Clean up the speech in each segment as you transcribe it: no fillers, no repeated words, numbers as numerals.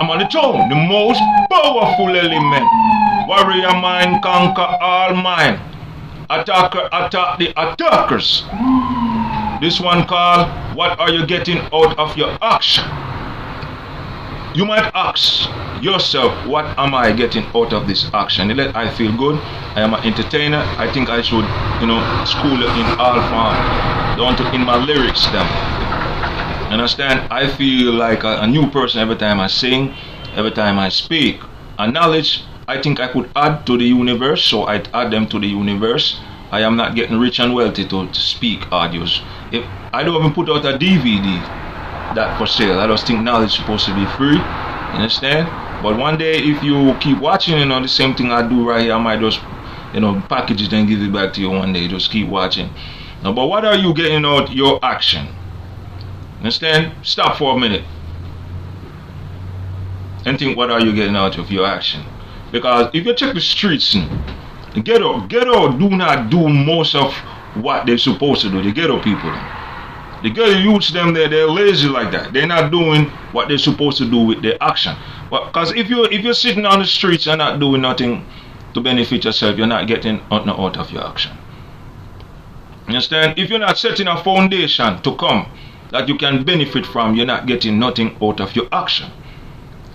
I'm on the throne, the most powerful element. Warrior mind conquer all mind. Attacker attack the attackers. This one called, what are you getting out of your action? You might ask yourself, what am I getting out of this action? Let I feel good. I am an entertainer. I think I should, school in all form, down to in my lyrics them. Understand? I feel like a new person every time I sing, every time I speak. And knowledge, I think I could add to the universe, so I add them to the universe. I am not getting rich and wealthy to speak audios. If I don't even put out a DVD that for sale. I just think knowledge is supposed to be free. You understand? But one day, if you keep watching, the same thing I do right here, I might just, package it and give it back to you one day. Just keep watching. Now, but what are you getting out your action? Understand? Stop for a minute and think, what are you getting out of your action? Because if you check the streets, the ghetto do not do most of what they're supposed to do. The ghetto people, the ghetto youths them there, they're lazy like that. They're not doing what they're supposed to do with their action. Because if you're sitting on the streets and not doing nothing to benefit yourself, you're not getting nothing out of your action. Understand? If you're not setting a foundation to come that you can benefit from, you're not getting nothing out of your action.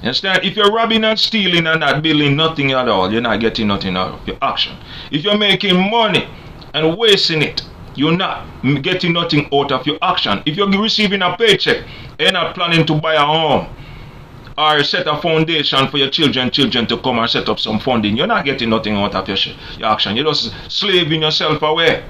Understand? If you're robbing and stealing and not building nothing at all, you're not getting nothing out of your action. If you're making money and wasting it, you're not getting nothing out of your action. If you're receiving a paycheck and you're not planning to buy a home or set a foundation for your children to come and set up some funding, you're not getting nothing out of your action. You're just slaving yourself away.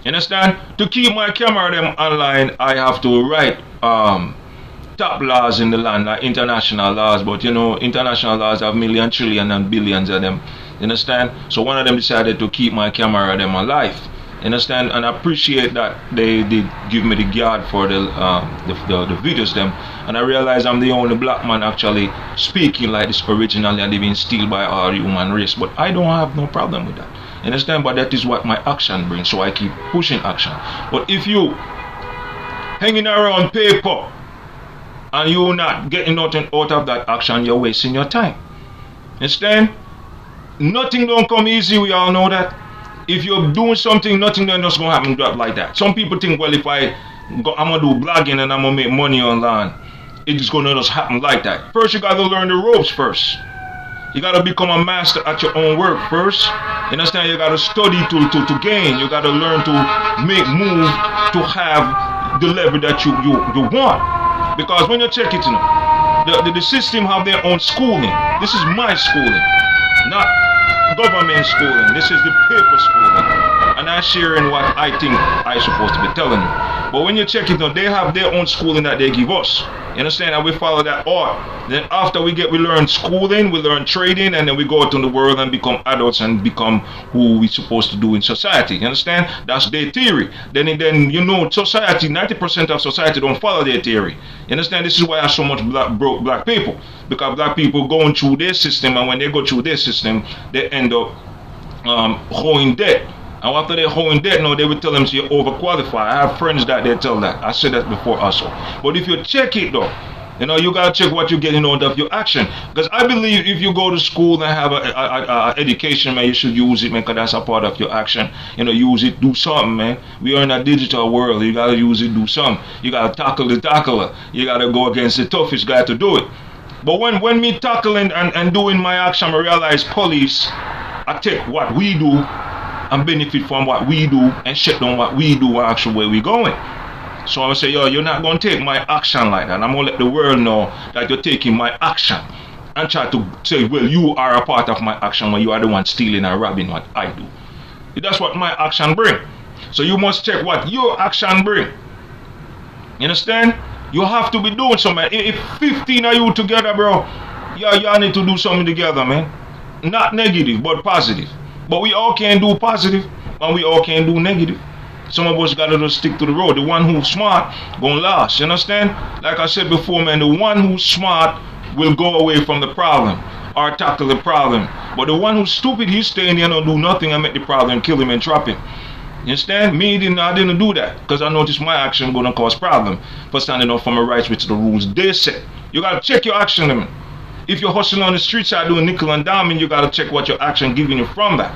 You understand? To keep my camera them online, I have to write top laws in the land, like international laws. But international laws have million, trillion and billions of them. You understand? So one of them decided to keep my camera them alive. You understand? And I appreciate that they did give me the guard for the videos them. And I realize I'm the only black man actually speaking like this originally, and they've been stealed by our human race. But I don't have no problem with that. You understand? But that is what my action brings. So I keep pushing action. But if you hanging around paper and you're not getting nothing out of that action, you're wasting your time. Understand? Nothing don't come easy, we all know that. If you're doing something, nothing don't just gonna happen like that. Some people think, well, if I'm gonna do blogging and I'm gonna make money online, it's gonna just happen like that. First, you gotta learn the ropes first. You gotta become a master at your own work first. You understand? You gotta study to gain. You gotta learn to make move to have the level that you want. Because when you check it, the system have their own schooling. This is my schooling, not government schooling. This is the paper schooling, and I'm sharing what I think I'm supposed to be telling you. But when you check it, they have their own schooling that they give us. You understand? And we follow that art. Then after we learn schooling, we learn trading, and then we go out in the world and become adults and become who we're supposed to do in society. You understand? That's their theory. Then society, 90% of society don't follow their theory. You understand? This is why I have so much broke black people. Because black people going through their system, and when they go through their system, they end up owing debt. And after they owing debt, they will tell them you're overqualified. I have friends that they tell that. I said that before also. But if you check it though, you gotta check what you're getting out of your action. Because I believe if you go to school and have a education, man, you should use it, man, because that's a part of your action. Use it, do something, man. We are in a digital world. You gotta use it, do something. You gotta tackle the tackler. You gotta go against the toughest guy to do it. But when me tackling and doing my action, I realize police, I take what we do and benefit from what we do and shut down what we do and actually where we going. So I would say, you're not going to take my action like that. I'm going to let the world know that you're taking my action and try to say, well, you are a part of my action when you are the one stealing and robbing what I do. That's what my action bring. So you must check what your action bring. You understand? You have to be doing something. If 15 of you together, bro, y'all need to do something together, man. Not negative, but positive. But we all can do positive, and we all can do negative. Some of us gotta just stick to the road. The one who's smart gonna last. You understand? Like I said before, man, the one who's smart will go away from the problem or tackle the problem. But the one who's stupid, he's staying there and don't do nothing and make the problem kill him and trap him. You understand? I didn't do that because I noticed my action gonna cause problem for standing up for my rights, which the rules they set. You gotta check your action, man. If you're hustling on the streets, I doing nickel and diamond, you gotta check what your action giving you from that.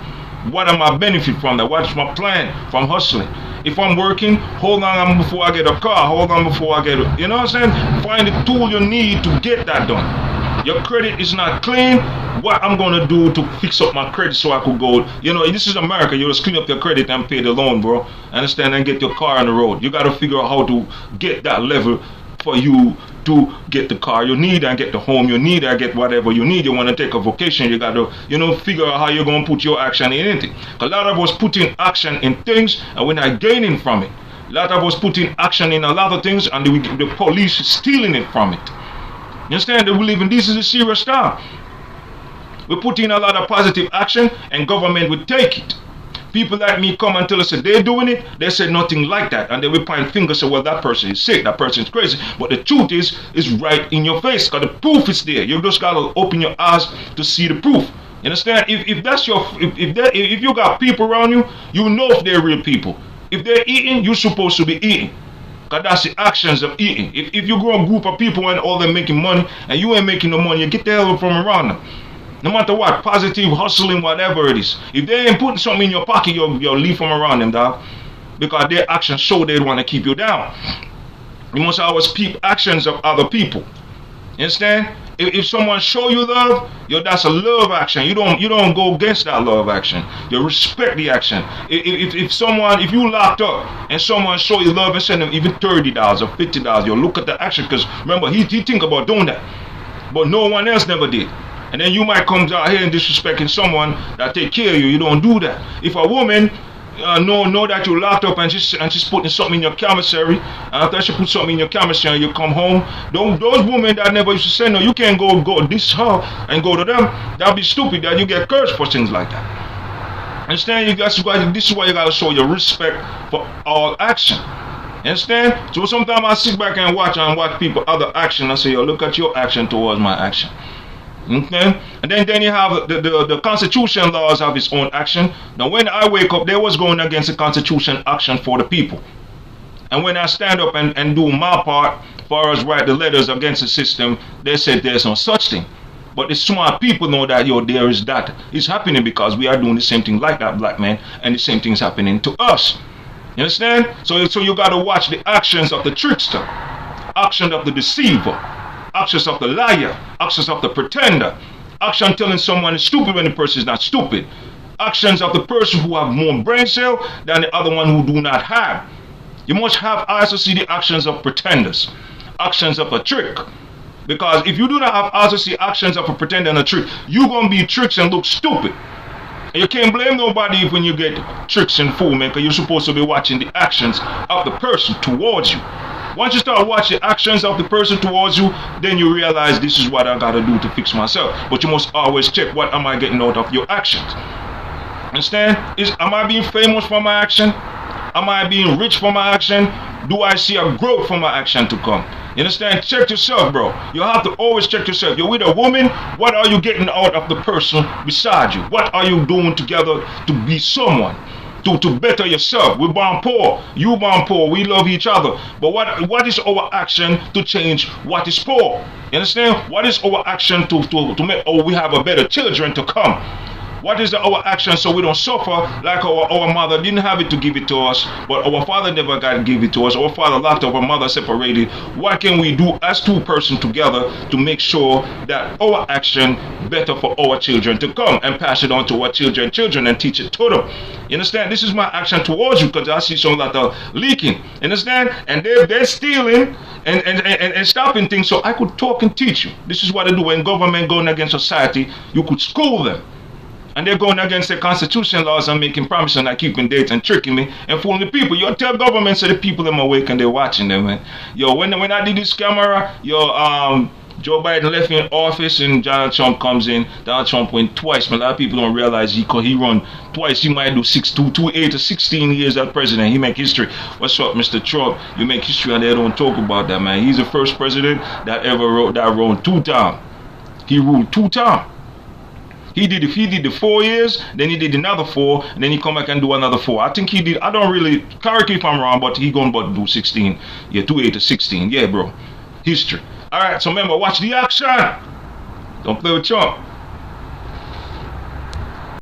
What am I benefit from that? What's my plan from hustling? If I'm working, hold on before I get a car. Hold on before I get you know what I'm saying? Find the tool you need to get that done. Your credit is not clean. What I'm gonna do to fix up my credit so I could go, you know, this is America. You just clean up your credit and pay the loan, bro. Understand? And get your car on the road. You gotta figure out how to get that level for you to get the car you need and get the home you need and get whatever you need. You want to take a vacation, you got to, you know, figure out how you're going to put your action in anything. A lot of us putting action in things and we're not gaining from it. A lot of us putting action in a lot of things and the police is stealing it from it. You understand? That we live in, this is a serious time. We put in a lot of positive action and government will take it. People like me come and tell us that they're doing it, they say nothing like that. And they will point fingers and say, well, that person is sick, that person is crazy. But the truth is right in your face because the proof is there. You just got to open your eyes to see the proof. You understand? If that's your, if you got people around you, you know if they're real people. If they're eating, you're supposed to be eating. Because that's the actions of eating. If you grow a group of people and all them making money and you ain't making no money, you get the hell from around them. No matter what, positive, hustling, whatever it is. If they ain't putting something in your pocket, you'll leave from around them, dog. Because their actions show they want to keep you down. You must always peep actions of other people. You understand? If someone show you love, that's a love action. You don't go against that love action. You respect the action. If you locked up and someone show you love and send them even $30 or $50, you look at the action because remember he think about doing that, but no one else never did. And then you might come out here and disrespecting someone that take care of you. You don't do that. If a woman know that you're locked up and she's putting something in your commissary, and after she put something in your commissary and you come home, those women that never used to say no, you can't go this her and go to them. That'd be stupid that you get cursed for things like that. Understand? This is why you gotta show your respect for all action. Understand? So sometimes I sit back and watch people other action and say, yo, look at your action towards my action. Okay, and then you have the Constitution laws have its own action. Now when I wake up, they was going against the Constitution action for the people. And when I stand up and do my part, as far as write the letters against the system, they said there's no such thing. But the smart people know that, yo, there is that. It's happening because we are doing the same thing like that, black man, and the same thing's happening to us. You understand? So you got to watch the actions of the trickster, actions of the deceiver, actions of the liar, actions of the pretender, action telling someone is stupid when the person is not stupid, actions of the person who have more brain cell than the other one who do not have. You must have eyes to see the actions of pretenders, actions of a trick. Because if you do not have eyes to see actions of a pretender and a trick, you're going to be tricks and look stupid. And you can't blame nobody when you get tricks and fool, man, because you're supposed to be watching the actions of the person towards you. Once you start watching the actions of the person towards you, then you realize this is what I gotta do to fix myself. But you must always check, what am I getting out of your actions? Understand? Am I being famous for my action? Am I being rich for my action? Do I see a growth for my action to come? You understand? Check yourself, bro. You have to always check yourself. You're with a woman, what are you getting out of the person beside you? What are you doing together to be someone? To better yourself. We're born poor, you born poor, we love each other. But what is our action to change what is poor? You understand? What is our action to make we have a better children to come? What is our action so we don't suffer like our mother didn't have it to give it to us, but our father never got to give it to us. Our father locked up, our mother separated. What can we do as two persons together to make sure that our action better for our children to come and pass it on to our children and teach it to them? You understand? This is my action towards you because I see some that are leaking. You understand? And they're stealing and stopping things so I could talk and teach you. This is what I do. When government going against society, you could school them. And they're going against the Constitution laws and making promises and not keeping dates and tricking me and fooling the people. You tell government so the people them awake and they're watching them, man. Yo, when I did this camera, Joe Biden left in office and Donald Trump comes in. Donald Trump went twice. Man, a lot of people don't realize he run twice. He might do 8 to 16 years as president. He make history. What's up, Mr. Trump? You make history and they don't talk about that, man. He's the first president that ever ruled 2 times. He ruled 2 times. He did the 4 years, then he did another 4, and then he come back and do another 4. I think he did. I don't really, correct me if I'm wrong, but he going about to do 16. Yeah, 2 8 to 16. Yeah, bro. History. All right. So remember, watch the action. Don't play with Trump.